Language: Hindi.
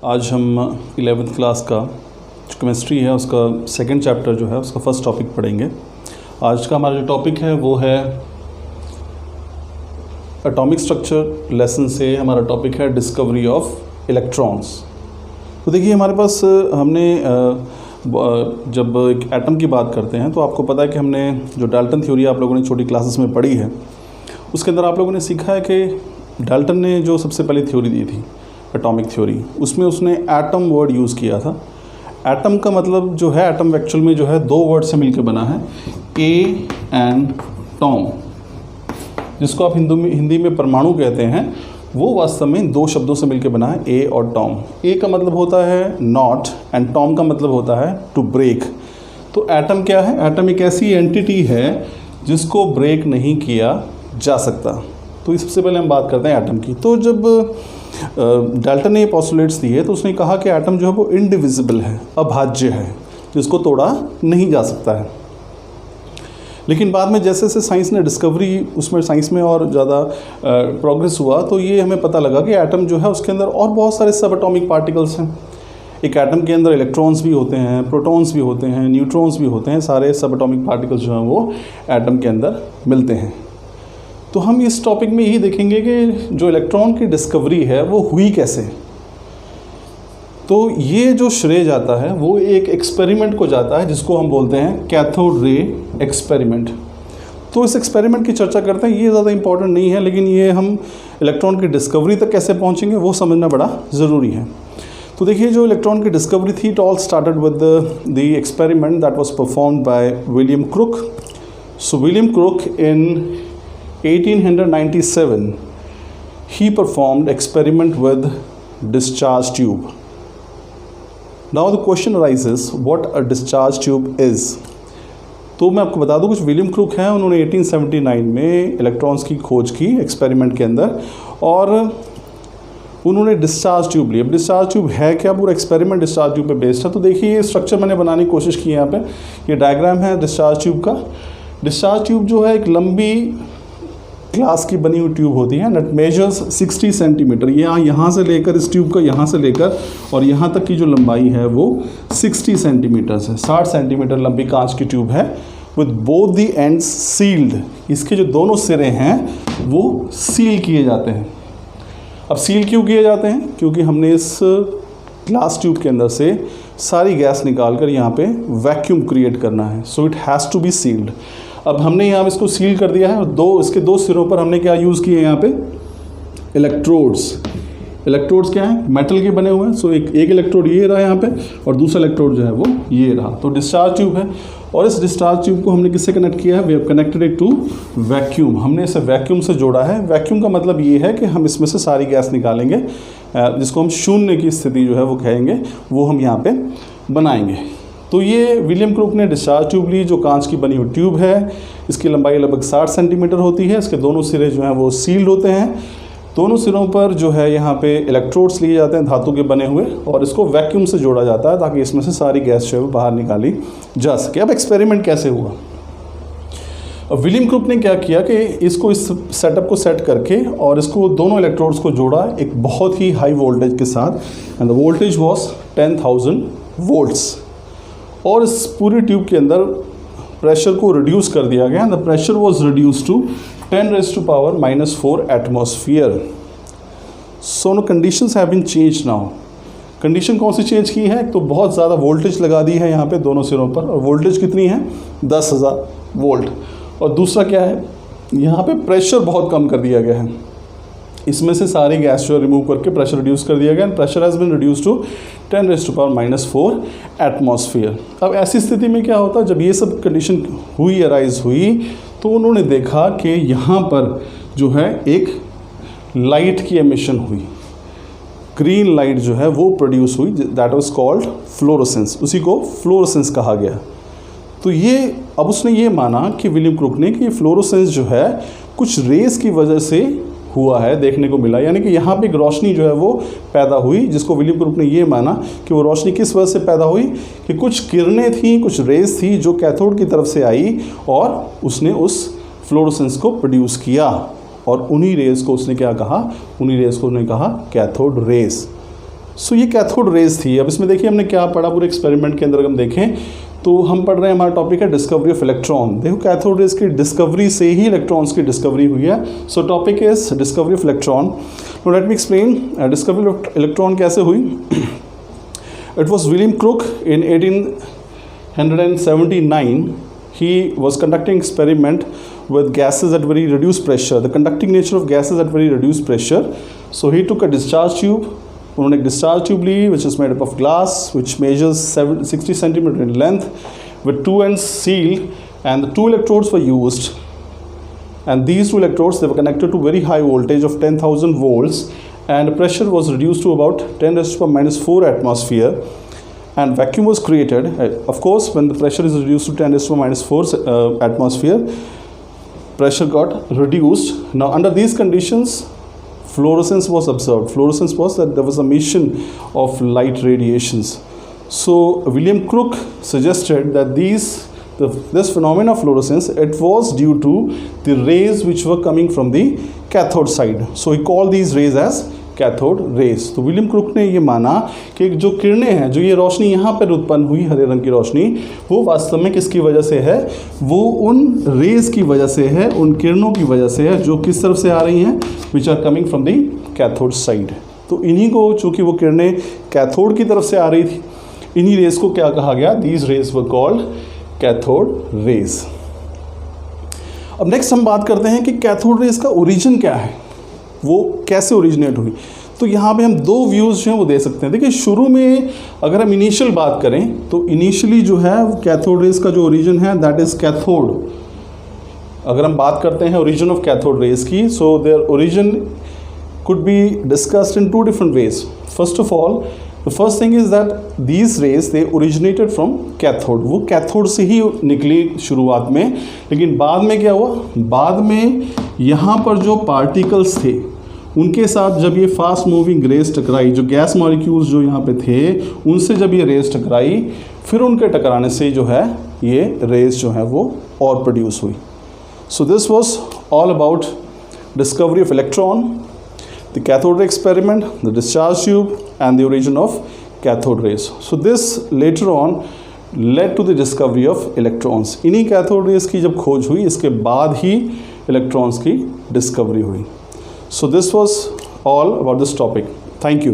आज हम 11th क्लास का जो केमिस्ट्री है उसका सेकंड चैप्टर जो है उसका फर्स्ट टॉपिक पढ़ेंगे। आज का हमारा जो टॉपिक है वो है एटॉमिक स्ट्रक्चर लेसन से हमारा टॉपिक है डिस्कवरी ऑफ इलेक्ट्रॉन्स। तो देखिए हमारे पास हमने जब एक एटम की बात करते हैं तो आपको पता है कि हमने जो डाल्टन थ्योरी आप लोगों ने छोटी क्लासेस में पढ़ी है उसके अंदर आप लोगों ने सीखा है कि डाल्टन ने जो सबसे पहली थ्योरी दी थी एटॉमिक थ्योरी, उसमें उसने एटम वर्ड यूज़ किया था। एटम का मतलब जो है एटम एक्चुअल में जो है दो वर्ड से मिलकर बना है, ए एंड टॉम, जिसको आप हिंदी में परमाणु कहते हैं। वो वास्तव में दो शब्दों से मिलकर बना है, ए और टॉम। ए का मतलब होता है नॉट एंड टॉम का मतलब होता है टू ब्रेक। तो एटम क्या है? एटम एक ऐसी एंटिटी है जिसको ब्रेक नहीं किया जा सकता। तो ये सबसे पहले हम बात करते हैं एटम की। तो जब डाल्टन ने ये पोस्टुलेट्स दिए तो उसने कहा कि एटम जो है वो इंडिविजिबल है, अभाज्य है, जिसको तोड़ा नहीं जा सकता है। लेकिन बाद में जैसे जैसे साइंस ने डिस्कवरी, उसमें साइंस में और ज़्यादा प्रोग्रेस हुआ तो ये हमें पता लगा कि एटम जो है उसके अंदर और बहुत सारे सब एटॉमिक पार्टिकल्स हैं। एक एटम के अंदर इलेक्ट्रॉन्स भी होते हैं, प्रोटॉन्स भी होते हैं, न्यूट्रॉन्स भी होते हैं। सारे सब एटॉमिक पार्टिकल्स जो हैं वो एटम के अंदर मिलते हैं। तो हम इस टॉपिक में यही देखेंगे कि जो इलेक्ट्रॉन की डिस्कवरी है वो हुई कैसे। तो ये जो श्रेय जाता है वो एक एक्सपेरिमेंट को जाता है जिसको हम बोलते हैं कैथोड रे एक्सपेरिमेंट। तो इस एक्सपेरिमेंट की चर्चा करते हैं, ये ज़्यादा इंपॉर्टेंट नहीं है, लेकिन ये हम इलेक्ट्रॉन की डिस्कवरी तक कैसे पहुँचेंगे वो समझना बड़ा ज़रूरी है। तो देखिए जो इलेक्ट्रॉन की डिस्कवरी थी, it all started with the experiment that was performed by William Crookes. So William Crookes in 1897 he performed experiment with discharge tube. Now the question arises what a discharge tube is. तो मैं आपको बता दूं कुछ विलियम क्रुक हैं, उन्होंने 1879 में इलेक्ट्रॉन्स की खोज की एक्सपेरिमेंट के अंदर और उन्होंने डिस्चार्ज ट्यूब ली। अब डिस्चार्ज ट्यूब है क्या? पूरा एक्सपेरिमेंट डिस्चार्ज ट्यूब पे बेस्ड है। तो देखिए ये स्ट्रक्चर मैंने बनाने की कोशिश की है। यहाँ पे ये डायग्राम है डिस्चार्ज ट्यूब का। डिस्चार्ज ट्यूब जो है एक लंबी ग्लास की बनी हुई ट्यूब होती है, नट मेजर्स 60 सेंटीमीटर। यहाँ से लेकर इस ट्यूब का यहाँ से लेकर और यहाँ तक की जो लंबाई है वो 60 सेंटीमीटर है। 60 सेंटीमीटर लंबी कांच की ट्यूब है with both the ends sealed. इसके जो दोनों सिरे हैं वो सील किए जाते हैं। अब सील क्यों किए जाते हैं? क्योंकि हमने इस ग्लास ट्यूब के अंदर से सारी गैस निकाल कर यहाँ पे वैक्यूम क्रिएट करना है। So it has to be sealed. अब हमने यहाँ इसको सील कर दिया है और इसके दो सिरों पर हमने क्या यूज़ किए यहाँ पे? इलेक्ट्रोड्स। इलेक्ट्रोड्स क्या है? मेटल के बने हुए हैं। सो एक इलेक्ट्रोड ये रहा यहाँ पे और दूसरा इलेक्ट्रोड जो है वो ये रहा। तो डिस्चार्ज ट्यूब है और इस डिस्चार्ज ट्यूब को हमने किससे कनेक्ट किया है? We have connected it to vacuum. हमने इसे वैक्यूम से जोड़ा है। वैक्यूम का मतलब ये है कि हम इसमें से सारी गैस निकालेंगे, जिसको हम शून्य की स्थिति जो है वो कहेंगे, वो हम यहाँ पे बनाएंगे। तो ये विलियम क्रुक ने डिस्चार्ज ट्यूब ली जो कांच की बनी हुई ट्यूब है। इसकी लंबाई लगभग 60 सेंटीमीटर होती है। इसके दोनों सिरे जो हैं वो सील्ड होते हैं। दोनों सिरों पर जो है यहाँ पे इलेक्ट्रोड्स लिए जाते हैं धातु के बने हुए और इसको वैक्यूम से जोड़ा जाता है ताकि इसमें से सारी गैस जो है वो बाहर निकाली जा सके। अब एक्सपेरिमेंट कैसे हुआ? अब विलियम क्रुक ने क्या किया कि इसको इस सेटअप को सेट करके और इसको दोनों इलेक्ट्रोड्स को जोड़ा एक बहुत ही हाई वोल्टेज के साथ and the voltage was 10,000 volts. और इस पूरी ट्यूब के अंदर प्रेशर को रिड्यूस कर दिया गया। The pressure was reduce to 10⁻⁻⁴ atmosphere. So no conditions have been change now. Condition कौन सी चेंज की है? तो बहुत ज़्यादा वोल्टेज लगा दी है यहाँ पे दोनों सिरों पर और वोल्टेज कितनी है? 10,000 वोल्ट। और दूसरा क्या है? यहाँ पे प्रेशर बहुत कम कर दिया गया है। इसमें से सारी गैस जो रिमूव करके प्रेशर रिड्यूस कर दिया गया। Pressure has been reduce to 10⁻⁻⁴ atmosphere. अब ऐसी स्थिति में क्या होता है? जब ये सब कंडीशन अराइज हुई तो उन्होंने देखा कि यहाँ पर जो है एक लाइट की एमिशन हुई, ग्रीन लाइट जो है वो प्रोड्यूस हुई, दैट वाज कॉल्ड फ्लोरोसेंस। उसी को फ्लोरोसेंस कहा गया। तो ये अब उसने ये माना कि विलियम क्रुक ने कि फ्लोरोसेंस जो है कुछ रेस की वजह से हुआ है, देखने को मिला। यानी कि यहाँ पे एक रोशनी जो है वो पैदा हुई, जिसको विलियम क्रुक ने ये माना कि वो रोशनी किस वजह से पैदा हुई कि कुछ किरणें थी, कुछ रेस थी जो कैथोड की तरफ से आई और उसने उस फ्लोरोसेंस को प्रोड्यूस किया। और उन्हीं रेस को उसने क्या कहा? उन्हीं रेस को उसने कहा कैथोड रेस। सो ये कैथोड रेज थी। अब इसमें देखिए हमने क्या पढ़ा पूरे एक्सपेरिमेंट के अंदर, अगर हम देखें तो हम पढ़ रहे हैं, हमारा टॉपिक है डिस्कवरी ऑफ इलेक्ट्रॉन। देखो कैथोड रेज की डिस्कवरी से ही इलेक्ट्रॉन्स की डिस्कवरी हुई है। So topic is discovery of electron. Now let me explain discovery of electron कैसे हुई। It was William Crookes in 1879. He was conducting experiment with gases at very reduced pressure, the conducting nature of gases at very reduced pressure. So he took a discharge tube. उन्होंने एक discharge tube ली which is made up of glass, which measures 60 centimeter in length, with two ends sealed, and the two electrodes were used. And these two electrodes, they were connected to very high voltage of 10,000 volts, and pressure was reduced to about 10⁻⁴ atmosphere. And vacuum was created. Of course, when the pressure is reduced to 10⁻⁴ atmosphere, pressure got reduced. Now, under these conditions, fluorescence was observed. Fluorescence was that there was emission of light radiations. So, William Crook suggested that this phenomenon of fluorescence, it was due to the rays which were coming from the cathode side. So, he called these rays as cathode rays. तो विलियम क्रुक ने ये माना कि जो किरणें हैं, जो ये रोशनी यहाँ पर उत्पन्न हुई हरे रंग की रोशनी, वो वास्तव में किसकी वजह से है, वो उन रेस की वजह से है, उन किरणों की वजह से है जो किस तरफ से आ रही हैं, which are coming from the cathode side. तो इन्हीं को, चूँकि वो किरणें कैथोड की तरफ से आ रही थी, इन्हीं रेस को क्या कहा गया, these rays were called cathode rays. अब नेक्स्ट हम बात करते हैं कि कैथोड रेस का ओरिजिन क्या है, वो कैसे ओरिजिनेट हुई। तो यहाँ पे हम दो व्यूज़ जो हैं वो दे सकते हैं। देखिए शुरू में अगर हम इनिशियल बात करें तो इनिशियली जो है कैथोड रेस का जो ओरिजिन है दैट इज़ कैथोड। अगर हम बात करते हैं ओरिजिन ऑफ कैथोड रेस की, so their origin could be discussed in two different ways. First of all, the first thing is that these rays they originated from cathode. वो कैथोड से ही निकली शुरुआत में, लेकिन बाद में क्या हुआ, बाद में यहाँ पर जो पार्टिकल्स थे उनके साथ जब ये फास्ट मूविंग रेस टकराई, जो गैस मॉलिक्यूल्स जो यहाँ पे थे उनसे जब ये रेस टकराई, फिर उनके टकराने से जो है ये रेस जो है वो और प्रोड्यूस हुई। So this was all about discovery of electron, the cathode experiment, the discharge tube and the origin of cathode rays. So this later on led to the discovery of electrons. इन्हीं कैथोड रेस की जब खोज हुई, इसके बाद ही इलेक्ट्रॉन्स की डिस्कवरी हुई। So this was all about this topic. Thank you.